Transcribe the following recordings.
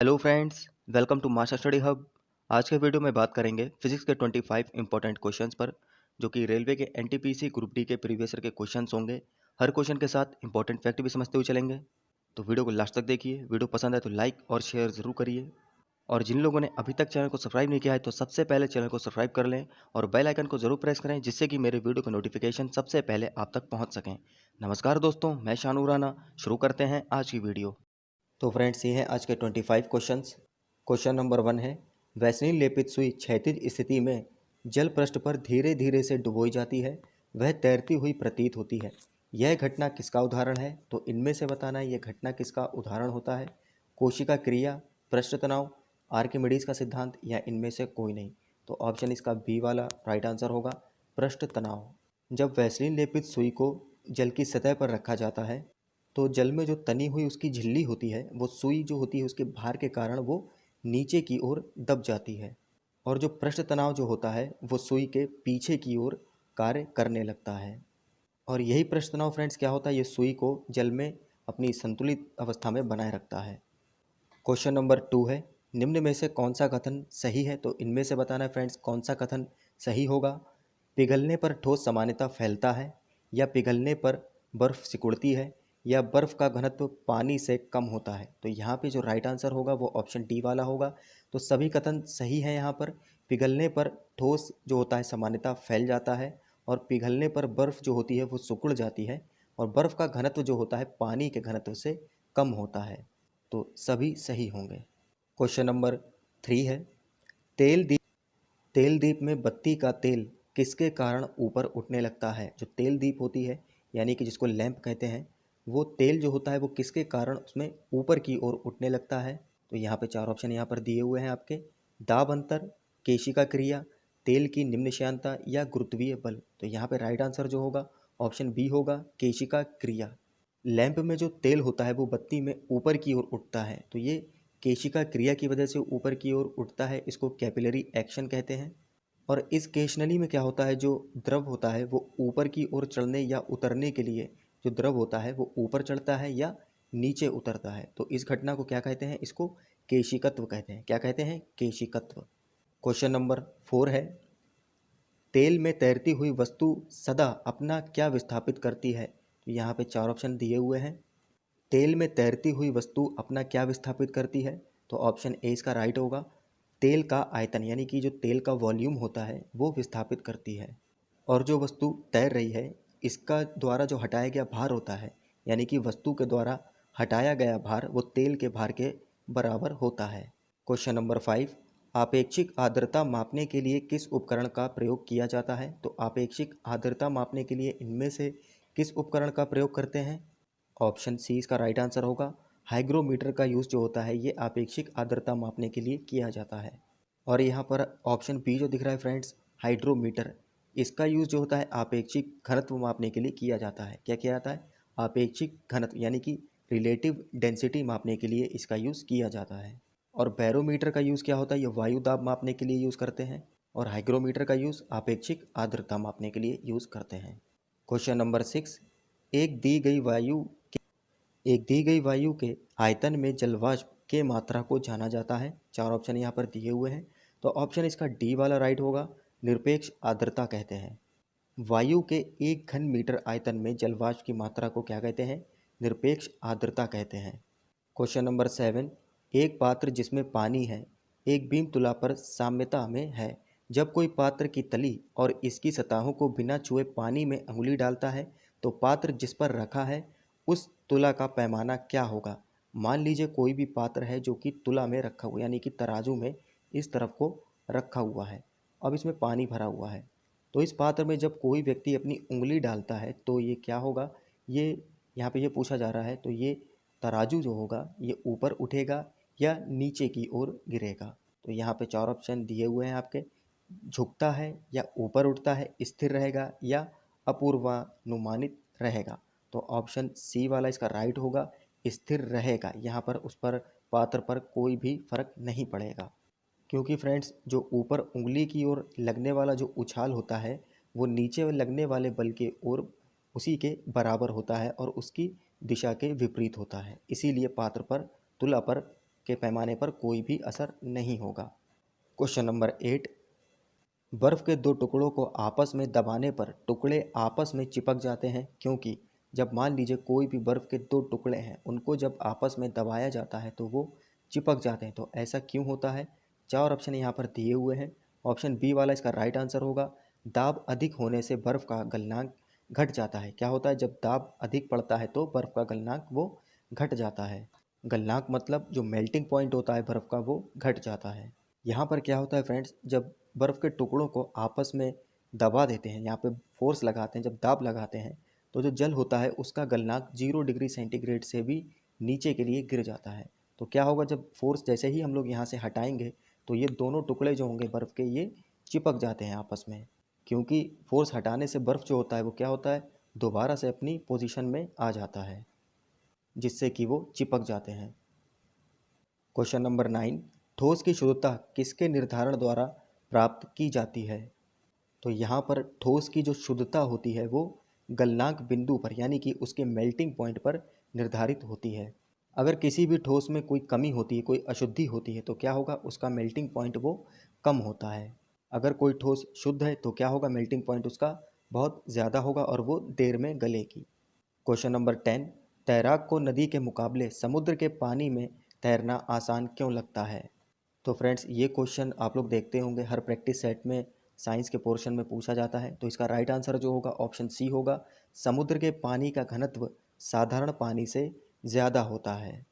Hello friends, welcome to master study hub. आज के video में बात करेंगे फिजिक्स के 25 इंपॉर्टेंट क्वेश्चंस पर, जो कि रेलवे के एनटीपीसी ग्रुप डी के प्रीवियस ईयर के क्वेश्चंस होंगे। हर क्वेश्चन के साथ इंपॉर्टेंट फैक्ट भी समझते हुए चलेंगे। तो वीडियो को लास्ट तक देखिए। वीडियो पसंद आए तो लाइक और शेयर जरूर करिए। और जिन लोगों ने अभी तक चैनल को सब्सक्राइब नहीं किया है तो सबसे पहले चैनल को सब्सक्राइब कर लें और बेल आइकन को जरूर प्रेस करें, जिससे कि मेरे वीडियो के नोटिफिकेशन सबसे पहले आप तक पहुंच सकें। नमस्कार दोस्तों, मैं शानू राणा। शुरू करते हैं आज की वीडियो। तो फ्रेंड्स, ये हैं आज के 25 क्वेश्चंस। क्वेश्चन नंबर 1 है, वैसलीन लेपित सुई क्षैतिज स्थिति में जल पृष्ठ पर धीरे धीरे से डुबोई जाती है, वह तैरती हुई प्रतीत होती है। यह घटना किसका उदाहरण है? तो इनमें से बताना है यह घटना किसका उदाहरण होता है। कोशिका क्रिया, पृष्ठ तनाव, आर्किमिडीज का सिद्धांत, या इनमें से कोई नहीं। तो ऑप्शन इसका बी वाला राइट आंसर होगा, पृष्ठ तनाव। जब वैसलीन लेपित सुई को जल की सतह पर रखा जाता है तो जल में जो तनी हुई उसकी झिल्ली होती है, वो सुई जो होती है उसके भार के कारण वो नीचे की ओर दब जाती है। और जो पृष्ठ तनाव जो होता है वो सुई के पीछे की ओर कार्य करने लगता है। और यही पृष्ठ तनाव फ्रेंड्स क्या होता है, ये सुई को जल में अपनी संतुलित अवस्था में बनाए रखता है। क्वेश्चन नंबर 2 है, निम्न में से कौन सा कथन सही है? तो इनमें से बताना है फ्रेंड्स कौन सा कथन सही होगा। पिघलने पर ठोस सामान्यतः फैलता है, या पिघलने पर बर्फ सिकुड़ती है, या बर्फ का घनत्व पानी से कम होता है। तो यहाँ पे जो राइट आंसर होगा वो ऑप्शन डी वाला होगा। तो सभी कथन सही है। यहाँ पर पिघलने पर ठोस जो होता है सामान्यतः फैल जाता है, और पिघलने पर बर्फ जो होती है वो सिकुड़ जाती है, और बर्फ का घनत्व जो होता है पानी के घनत्व से कम होता है। तो सभी सही होंगे। क्वेश्चन नंबर 3 है, तेल दीप में बत्ती का तेल किसके कारण ऊपर उठने लगता है? जो तेल दीप होती है, यानी कि जिसको लैंप कहते हैं, वो तेल जो होता है वो किसके कारण उसमें ऊपर की ओर उठने लगता है? तो यहाँ पे 4 ऑप्शन यहाँ पर दिए हुए हैं आपके। दाब अंतर, केशिका क्रिया, तेल की निम्न श्यानता, या गुरुत्वीय बल। तो यहाँ पे राइट आंसर जो होगा ऑप्शन बी होगा, केशिका क्रिया। लैंप में जो तेल होता है वो बत्ती में ऊपर की ओर उठता है, तो ये केशिका क्रिया की वजह से ऊपर की ओर उठता है। इसको कैपिलरी एक्शन कहते हैं। और इस केशनली में क्या होता है, जो द्रव होता है वो ऊपर की ओर चढ़ने या उतरने के लिए जो द्रव होता है वो ऊपर चढ़ता है या नीचे उतरता है। तो इस घटना को क्या कहते हैं? इसको केशिकत्व कहते हैं। क्या कहते हैं? केशिकत्व। क्वेश्चन नंबर 4 है, तेल में तैरती हुई वस्तु सदा अपना क्या विस्थापित करती है? तो यहाँ पे 4 ऑप्शन दिए हुए हैं। तेल में तैरती हुई वस्तु अपना क्या विस्थापित करती है? तो ऑप्शन ए इसका राइट होगा, तेल का आयतन, यानी कि जो तेल का वॉल्यूम होता है वो विस्थापित करती है। और जो वस्तु तैर रही है इसका द्वारा जो हटाया गया भार होता है, यानी कि वस्तु के द्वारा हटाया गया भार वो तेल के भार के बराबर होता है। क्वेश्चन नंबर 5, आपेक्षिक आर्द्रता मापने के लिए किस उपकरण का प्रयोग किया जाता है? तो आपेक्षिक आर्द्रता मापने के लिए इनमें से किस उपकरण का प्रयोग करते हैं? ऑप्शन सी इसका राइट आंसर होगा, हाइग्रोमीटर का यूज़ जो होता है ये आपेक्षिक आर्द्रता मापने के लिए किया जाता है। और यहाँ पर ऑप्शन बी जो दिख रहा है फ्रेंड्स, हाइड्रोमीटर, इसका यूज़ जो होता है आपेक्षिक घनत्व मापने के लिए किया जाता है। क्या किया जाता है? आपेक्षिक घनत्व, यानी कि रिलेटिव डेंसिटी मापने के लिए इसका यूज़ किया जाता है। और बैरोमीटर का यूज़ क्या होता है? ये वायु दाब मापने के लिए यूज़ करते हैं। और हाइग्रोमीटर का यूज़ आपेक्षिक आर्द्रता मापने के लिए यूज़ करते हैं। क्वेश्चन नंबर 6, एक दी गई वायु एक दी गई वायु के आयतन में जलवाष्प के मात्रा को जाना जाता है। 4 ऑप्शन यहाँ पर दिए हुए हैं। तो ऑप्शन इसका डी वाला राइट होगा, निरपेक्ष आर्द्रता कहते हैं। वायु के 1 घन मीटर आयतन में जलवाष्प की मात्रा को क्या कहते हैं? निरपेक्ष आर्द्रता कहते हैं। क्वेश्चन नंबर 7, एक पात्र जिसमें पानी है एक बीम तुला पर साम्यता में है। जब कोई पात्र की तली और इसकी सतहों को बिना छुए पानी में अंगुली डालता है तो पात्र जिस पर रखा है उस तुला का पैमाना क्या होगा? मान लीजिए कोई भी पात्र है जो कि तुला में रखा हुआ, यानी कि तराजू में इस तरफ को रखा हुआ है। अब इसमें पानी भरा हुआ है, तो इस पात्र में जब कोई व्यक्ति अपनी उंगली डालता है तो ये क्या होगा? ये यहाँ पे ये पूछा जा रहा है। तो ये तराजू जो होगा ये ऊपर उठेगा या नीचे की ओर गिरेगा? तो यहाँ पे 4 ऑप्शन दिए हुए हैं आपके, झुकता है या ऊपर उठता है, स्थिर रहेगा या अपूर्वानुमानित रहेगा। तो ऑप्शन सी वाला इसका राइट होगा, स्थिर रहेगा। यहाँ पर उस पर पात्र पर कोई भी फर्क नहीं पड़ेगा, क्योंकि फ्रेंड्स जो ऊपर उंगली की ओर लगने वाला जो उछाल होता है वो नीचे लगने वाले बल के ओर उसी के बराबर होता है और उसकी दिशा के विपरीत होता है। इसीलिए पात्र पर तुला पर के पैमाने पर कोई भी असर नहीं होगा। क्वेश्चन नंबर 8, बर्फ़ के दो टुकड़ों को आपस में दबाने पर टुकड़े आपस में चिपक जाते हैं क्योंकि जब मान लीजिए कोई भी बर्फ़ के दो टुकड़े हैं, उनको जब आपस में दबाया जाता है तो वो चिपक जाते हैं। तो ऐसा क्यों होता है? 4 ऑप्शन यहाँ पर दिए हुए हैं। ऑप्शन बी वाला इसका राइट आंसर होगा। दाब अधिक होने से बर्फ़ का गलनांक घट जाता है। क्या होता है, जब दाब अधिक पड़ता है तो बर्फ़ का गलनांक वो घट जाता है। गलनांक मतलब जो मेल्टिंग पॉइंट होता है बर्फ़ का, वो घट जाता है। यहाँ पर क्या होता है फ्रेंड्स, जब बर्फ़ के टुकड़ों को आपस में दबा देते हैं, यहाँ पे फोर्स लगाते हैं, जब दाब लगाते हैं तो जो जल होता है उसका गलनांक 0 डिग्री सेंटीग्रेड से भी नीचे के लिए गिर जाता है। तो क्या होगा, जब फोर्स जैसे ही हम लोग यहाँ से हटाएंगे तो ये दोनों टुकड़े जो होंगे बर्फ़ के, ये चिपक जाते हैं आपस में, क्योंकि फोर्स हटाने से बर्फ़ जो होता है वो क्या होता है, दोबारा से अपनी पोजीशन में आ जाता है, जिससे कि वो चिपक जाते हैं। क्वेश्चन नंबर 9, ठोस की शुद्धता किसके निर्धारण द्वारा प्राप्त की जाती है? तो यहाँ पर ठोस की जो शुद्धता होती है वो गलनांक बिंदु पर, यानी कि उसके मेल्टिंग पॉइंट पर निर्धारित होती है। अगर किसी भी ठोस में कोई कमी होती है, कोई अशुद्धि होती है, तो क्या होगा, उसका मेल्टिंग पॉइंट वो कम होता है। अगर कोई ठोस शुद्ध है तो क्या होगा, मेल्टिंग पॉइंट उसका बहुत ज़्यादा होगा और वो देर में गलेगी। क्वेश्चन नंबर 10, तैराक को नदी के मुकाबले समुद्र के पानी में तैरना आसान क्यों लगता है? तो फ्रेंड्स, ये क्वेश्चन आप लोग देखते होंगे, हर प्रैक्टिस सेट में साइंस के पोर्शन में पूछा जाता है। तो इसका राइट आंसर जो होगा ऑप्शन सी होगा। समुद्र के पानी का घनत्व साधारण पानी से ज़्यादा होता है,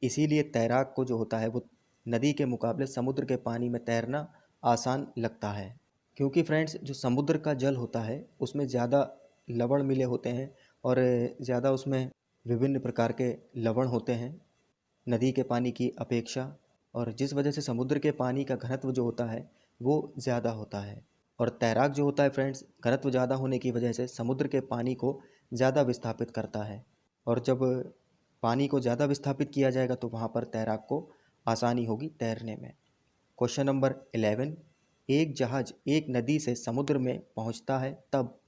इसीलिए तैराक को जो होता है वो नदी के मुकाबले समुद्र के पानी में तैरना आसान लगता है। क्योंकि फ्रेंड्स, जो समुद्र का जल होता है उसमें ज़्यादा लवण मिले होते हैं और ज़्यादा उसमें विभिन्न प्रकार के लवण होते हैं नदी के पानी की अपेक्षा, और जिस वजह से समुद्र के पानी का घनत्व जो होता है वो ज़्यादा होता है। और तैराक जो होता है फ्रेंड्स, घनत्व ज़्यादा होने की वजह से समुद्र के पानी को ज़्यादा विस्थापित करता है, और जब पानी को ज़्यादा विस्थापित किया जाएगा तो वहाँ पर तैराक को आसानी होगी तैरने में। क्वेश्चन नंबर 11, एक जहाज एक नदी से समुद्र में पहुँचता है तब,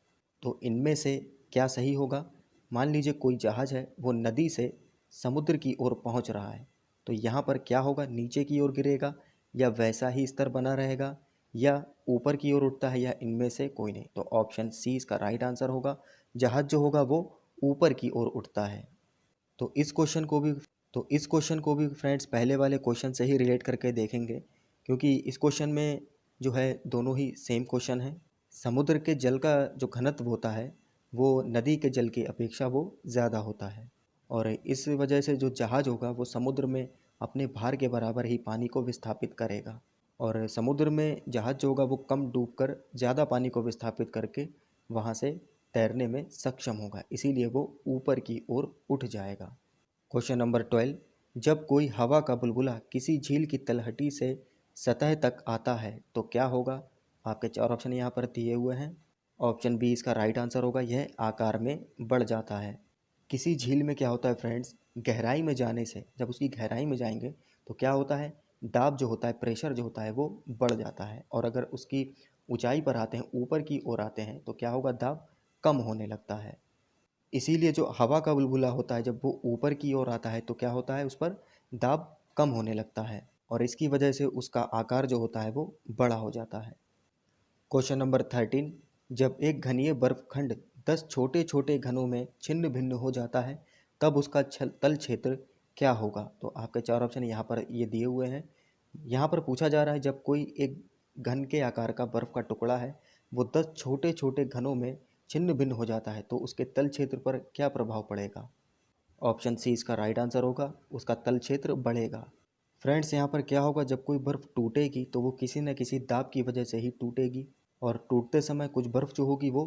तो इनमें से क्या सही होगा? मान लीजिए कोई जहाज है, वो नदी से समुद्र की ओर पहुंच रहा है, तो यहाँ पर क्या होगा, नीचे की ओर गिरेगा या वैसा ही स्तर बना रहेगा या ऊपर की ओर उठता है, या इनमें से कोई नहीं? तो ऑप्शन सी इसका राइट आंसर होगा। जहाज जो होगा वो ऊपर की ओर उठता है। तो इस क्वेश्चन को भी फ्रेंड्स पहले वाले क्वेश्चन से ही रिलेट करके देखेंगे, क्योंकि इस क्वेश्चन में जो है दोनों ही सेम क्वेश्चन है। समुद्र के जल का जो घनत्व होता है वो नदी के जल की अपेक्षा वो ज़्यादा होता है, और इस वजह से जो जहाज़ होगा वो समुद्र में अपने भार के बराबर ही पानी को विस्थापित करेगा, और समुद्र में जहाज़ जो होगा वो कम डूबकर ज़्यादा पानी को विस्थापित करके वहाँ से तैरने में सक्षम होगा, इसीलिए वो ऊपर की ओर उठ जाएगा। क्वेश्चन नंबर 12, जब कोई हवा का बुलबुला किसी झील की तलहटी से सतह तक आता है तो क्या होगा? आपके 4 ऑप्शन यहाँ पर दिए हुए हैं। ऑप्शन बी इसका राइट आंसर होगा, यह आकार में बढ़ जाता है। किसी झील में क्या होता है फ्रेंड्स, गहराई में जाने से, जब उसकी गहराई में जाएंगे तो क्या होता है, दाब जो होता है, प्रेशर जो होता है वो बढ़ जाता है, और अगर उसकी ऊंचाई पर आते हैं, ऊपर की ओर आते हैं, तो क्या होगा, दाब कम होने लगता है। इसीलिए जो हवा का बुलबुला होता है जब वो ऊपर की ओर आता है तो क्या होता है, उस पर दाब कम होने लगता है, और इसकी वजह से उसका आकार जो होता है वो बड़ा हो जाता है। क्वेश्चन नंबर 13, जब एक घनीय बर्फखंड 10 छोटे छोटे घनों में छिन्न भिन्न हो जाता है तब उसका तल क्षेत्र क्या होगा? तो आपके 4 ऑप्शन यहाँ पर ये दिए हुए हैं। यहाँ पर पूछा जा रहा है, जब कोई एक घन के आकार का बर्फ़ का टुकड़ा है वो 10 छोटे छोटे घनों में छिन्न भिन्न हो जाता है तो उसके तल क्षेत्र पर क्या प्रभाव पड़ेगा? ऑप्शन सी इसका राइट आंसर होगा, उसका तल क्षेत्र बढ़ेगा। फ्रेंड्स, यहाँ पर क्या होगा, जब कोई बर्फ़ टूटेगी तो वो किसी न किसी दाब की वजह से ही टूटेगी, और टूटते समय कुछ बर्फ़ जो होगी वो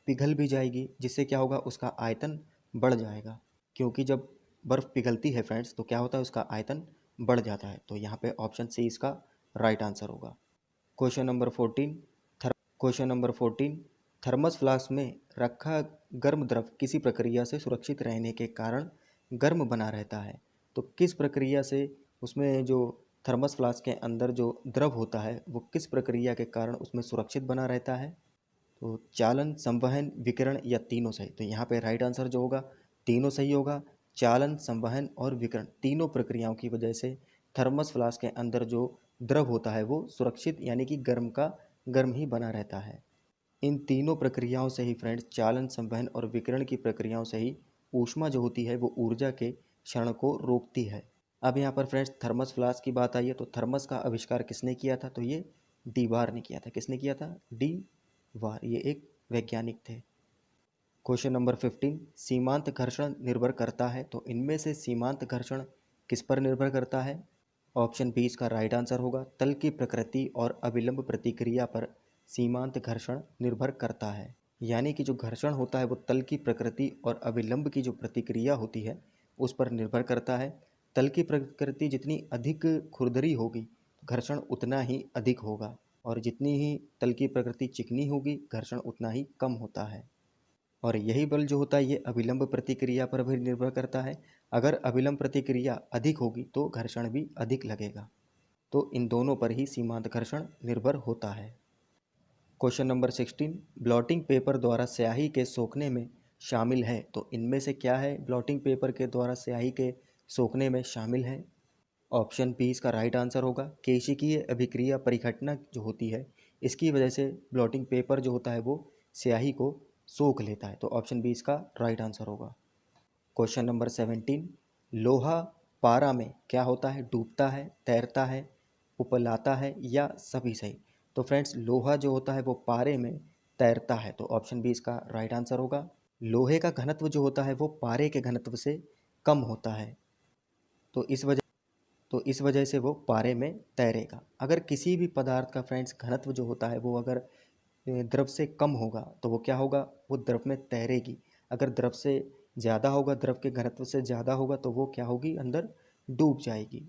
पिघल भी जाएगी, जिससे क्या होगा, उसका आयतन बढ़ जाएगा। क्योंकि जब बर्फ़ पिघलती है फ्रेंड्स तो क्या होता है, उसका आयतन बढ़ जाता है। तो यहाँ पे ऑप्शन सी इसका राइट आंसर होगा। क्वेश्चन नंबर 14, थर्मस फ्लास्क में रखा गर्म द्रव किसी प्रक्रिया से सुरक्षित रहने के कारण गर्म बना रहता है। तो किस प्रक्रिया से उसमें जो थर्मस फ्लास्क के अंदर जो द्रव होता है वो किस प्रक्रिया के कारण उसमें सुरक्षित बना रहता है? तो चालन, संवहन, विकिरण या तीनों सही? तो यहाँ पे राइट आंसर जो होगा तीनों सही होगा। चालन, संवहन और विकिरण, तीनों प्रक्रियाओं की वजह से थर्मस फ्लास्क के अंदर जो द्रव होता है वो सुरक्षित यानी कि गर्म का गर्म ही बना रहता है। इन तीनों प्रक्रियाओं से ही फ्रेंड्स चालन, संवहन और विकिरण की प्रक्रियाओं से ही ऊष्मा जो होती है वो ऊर्जा के क्षरण को रोकती है। अब यहाँ पर फ्रेंड्स थर्मस फ्लास्क की बात आई है, तो थर्मस का आविष्कार किसने किया था? तो ये डी बार ने किया था। किसने किया था? डी बार, ये एक वैज्ञानिक थे। क्वेश्चन नंबर 15, सीमांत घर्षण निर्भर करता है, तो इनमें से सीमांत घर्षण किस पर निर्भर करता है? ऑप्शन बी इसका राइट आंसर होगा, तल की प्रकृति और अभिलंब प्रतिक्रिया पर सीमांत घर्षण निर्भर करता है। यानी कि जो घर्षण होता है वो तल की प्रकृति और अभिलंब की जो प्रतिक्रिया होती है उस पर निर्भर करता है। तल की प्रकृति जितनी अधिक खुरदरी होगी घर्षण उतना ही अधिक होगा, और जितनी ही तल की प्रकृति चिकनी होगी घर्षण उतना ही कम होता है। और यही बल जो होता है ये अभिलंब प्रतिक्रिया पर भी निर्भर करता है। अगर अभिलंब प्रतिक्रिया अधिक होगी तो घर्षण भी अधिक लगेगा। तो इन दोनों पर ही सीमांत घर्षण निर्भर होता है। क्वेश्चन नंबर 16, ब्लॉटिंग पेपर द्वारा स्याही के सोखने में शामिल है, तो इनमें से क्या है ब्लॉटिंग पेपर के द्वारा स्याही के सोखने में शामिल है? ऑप्शन बी इसका राइट आंसर होगा, केशिकीय अभिक्रिया परिघटना जो होती है इसकी वजह से ब्लॉटिंग पेपर जो होता है वो स्याही को सोख लेता है। तो ऑप्शन बी इसका राइट आंसर होगा। क्वेश्चन नंबर 17, लोहा पारा में क्या होता है? डूबता है, तैरता है, उपलाता है या सभी सही? तो फ्रेंड्स लोहा जो होता है वो पारे में तैरता है, तो ऑप्शन बी इसका राइट आंसर होगा। लोहे का घनत्व जो होता है वो पारे के घनत्व से कम होता है, तो इस वजह से वो पारे में तैरेगा। अगर किसी भी पदार्थ का फ्रेंड्स घनत्व जो होता है वो अगर द्रव से कम होगा तो वो क्या होगा? वो द्रव में तैरेगी। अगर द्रव से ज़्यादा होगा, द्रव के घनत्व से ज़्यादा होगा तो वो क्या होगी? अंदर डूब जाएगी।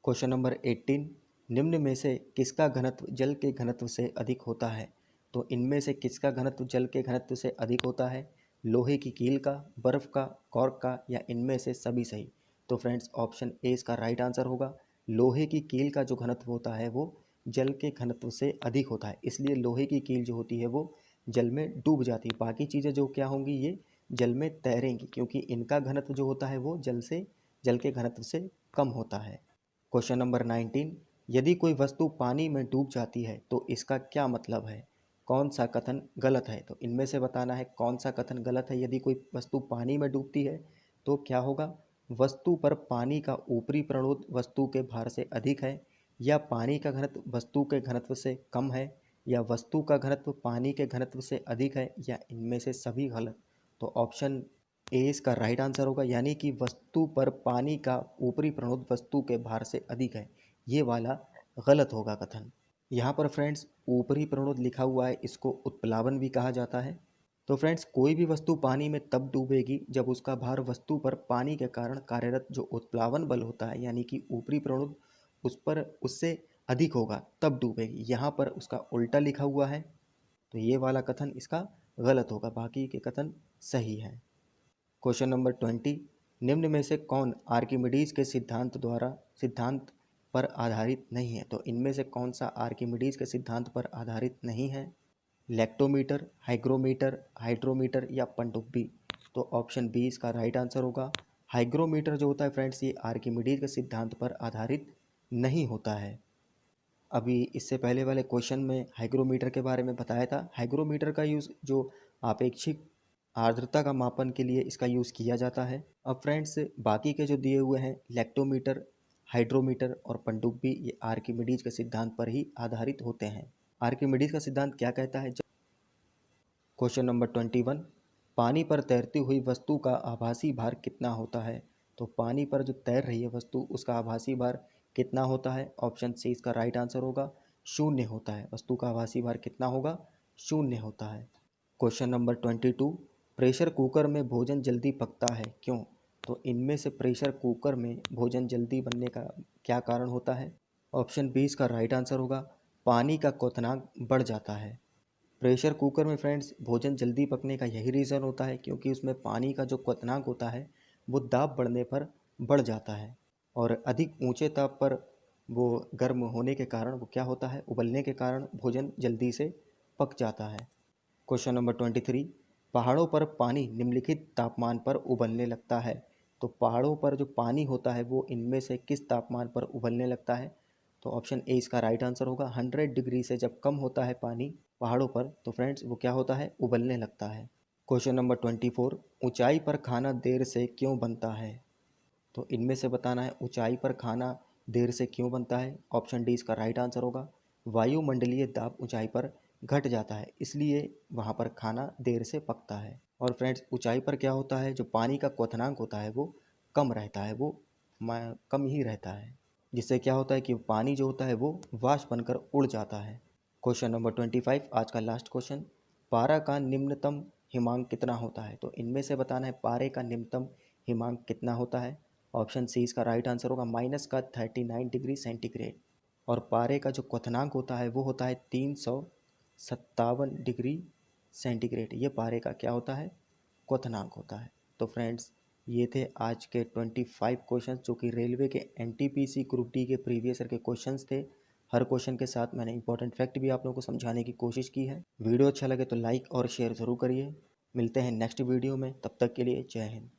क्वेश्चन नंबर 18, निम्न में से किसका घनत्व जल के घनत्व से अधिक होता है? तो इनमें से किसका घनत्व जल के घनत्व से अधिक होता है? लोहे की कील का, बर्फ का, कॉर्क का या इनमें से सभी सही? तो फ्रेंड्स ऑप्शन ए इसका राइट आंसर होगा। लोहे की कील का जो घनत्व होता है वो जल के घनत्व से अधिक होता है, इसलिए लोहे की कील जो होती है वो जल में डूब जाती है। बाकी चीज़ें जो क्या होंगी ये जल में तैरेंगी, क्योंकि इनका घनत्व जो होता है वो जल के घनत्व से कम होता है। क्वेश्चन नंबर 19, यदि कोई वस्तु पानी में डूब जाती है तो इसका क्या मतलब है? कौन सा कथन गलत है? तो इनमें से बताना है कौन सा कथन गलत है। यदि कोई वस्तु पानी में डूबती है तो क्या होगा? वस्तु पर पानी का ऊपरी प्रणोद वस्तु के भार से अधिक है, या पानी का घनत्व वस्तु के घनत्व से कम है, या वस्तु का घनत्व पानी के घनत्व से अधिक है, या इनमें से सभी गलत? तो ऑप्शन ए इसका राइट आंसर होगा, यानी कि वस्तु पर पानी का ऊपरी प्रणोद वस्तु के भार से अधिक है, ये वाला गलत होगा कथन। यहाँ पर फ्रेंड्स ऊपरी प्रणोद लिखा हुआ है, इसको उत्प्लावन भी कहा जाता है। तो फ्रेंड्स कोई भी वस्तु पानी में तब डूबेगी जब उसका भार वस्तु पर पानी के कारण कार्यरत जो उत्प्लावन बल होता है यानी कि ऊपरी प्रणोद उस पर उससे अधिक होगा, तब डूबेगी। यहाँ पर उसका उल्टा लिखा हुआ है, तो ये वाला कथन इसका गलत होगा, बाकी के कथन सही है। क्वेश्चन नंबर 20, निम्न में से कौन आर्किमिडीज के सिद्धांत पर आधारित नहीं है? तो इनमें से कौन सा आर्किमिडीज के सिद्धांत पर आधारित नहीं है? लैक्टोमीटर, हाइग्रोमीटर, हाइड्रोमीटर या पनडुब्बी? तो ऑप्शन बी इसका राइट आंसर होगा। हाइग्रोमीटर जो होता है फ्रेंड्स ये आर्किमिडीज के सिद्धांत पर आधारित नहीं होता है। अभी इससे पहले वाले क्वेश्चन में हाइग्रोमीटर के बारे में बताया था। हाइग्रोमीटर का यूज़ जो आपेक्षिक आर्द्रता का मापन के लिए इसका यूज़ किया जाता है। अब फ्रेंड्स बाकी के जो दिए हुए हैं लैक्टोमीटर, हाइड्रोमीटर और पनडुब्बी, ये आर्किमिडीज के सिद्धांत पर ही आधारित होते हैं। आर्किमिडीज का सिद्धांत क्या कहता है? क्वेश्चन नंबर 21, पानी पर तैरती हुई वस्तु का आभासी भार कितना होता है? तो पानी पर जो तैर रही है वस्तु उसका आभासी भार कितना होता है? ऑप्शन सी इसका राइट आंसर होगा, 0 होता है। वस्तु का आभासी भार कितना होगा? 0 होता है। क्वेश्चन नंबर 22, प्रेशर कुकर में भोजन जल्दी पकता है क्यों? तो इनमें से प्रेशर कुकर में भोजन जल्दी बनने का क्या कारण होता है? ऑप्शन बी इसका राइट आंसर होगा, पानी का क्वथनांक बढ़ जाता है। प्रेशर कुकर में फ्रेंड्स भोजन जल्दी पकने का यही रीज़न होता है, क्योंकि उसमें पानी का जो क्वथनांक होता है वो दाब बढ़ने पर बढ़ जाता है, और अधिक ऊंचे ताप पर वो गर्म होने के कारण वो क्या होता है? उबलने के कारण भोजन जल्दी से पक जाता है। क्वेश्चन नंबर 23, पहाड़ों पर पानी निम्नलिखित तापमान पर उबलने लगता है, तो पहाड़ों पर जो पानी होता है वो इनमें से किस तापमान पर उबलने लगता है? तो ऑप्शन ए इसका राइट आंसर होगा। 100 डिग्री से जब कम होता है पानी पहाड़ों पर तो फ्रेंड्स वो क्या होता है? उबलने लगता है। क्वेश्चन नंबर 24, ऊंचाई पर खाना देर से क्यों बनता है? तो इनमें से बताना है ऊंचाई पर खाना देर से क्यों बनता है। ऑप्शन डी इसका राइट आंसर होगा। वायुमंडलीय दाब ऊंचाई पर घट जाता है, इसलिए वहाँ पर खाना देर से पकता है। और फ्रेंड्स ऊंचाई पर क्या होता है, जो पानी का क्वथनांक होता है वो कम रहता है, वो कम ही रहता है, जिससे क्या होता है कि पानी जो होता है वो वाष्प बनकर उड़ जाता है। क्वेश्चन नंबर 25, आज का लास्ट क्वेश्चन, पारा का निम्नतम हिमांक कितना होता है? तो इनमें से बताना है पारे का निम्नतम हिमांक कितना होता है। ऑप्शन सी इसका राइट आंसर होगा, माइनस का 39 डिग्री सेंटीग्रेड। और पारे का जो क्वथनांक होता है वो होता है 357 डिग्री सेंटीग्रेड। ये पारे का क्या होता है? क्वथनांक होता है। तो फ्रेंड्स ये थे आज के 25 क्वेश्चंस जो कि रेलवे के एनटीपीसी ग्रुप डी के प्रीवियस ईयर के क्वेश्चंस थे। हर क्वेश्चन के साथ मैंने इंपॉर्टेंट फैक्ट भी आप लोगों को समझाने की कोशिश की है। वीडियो अच्छा लगे तो लाइक और शेयर ज़रूर करिए। मिलते हैं नेक्स्ट वीडियो में, तब तक के लिए जय हिंद।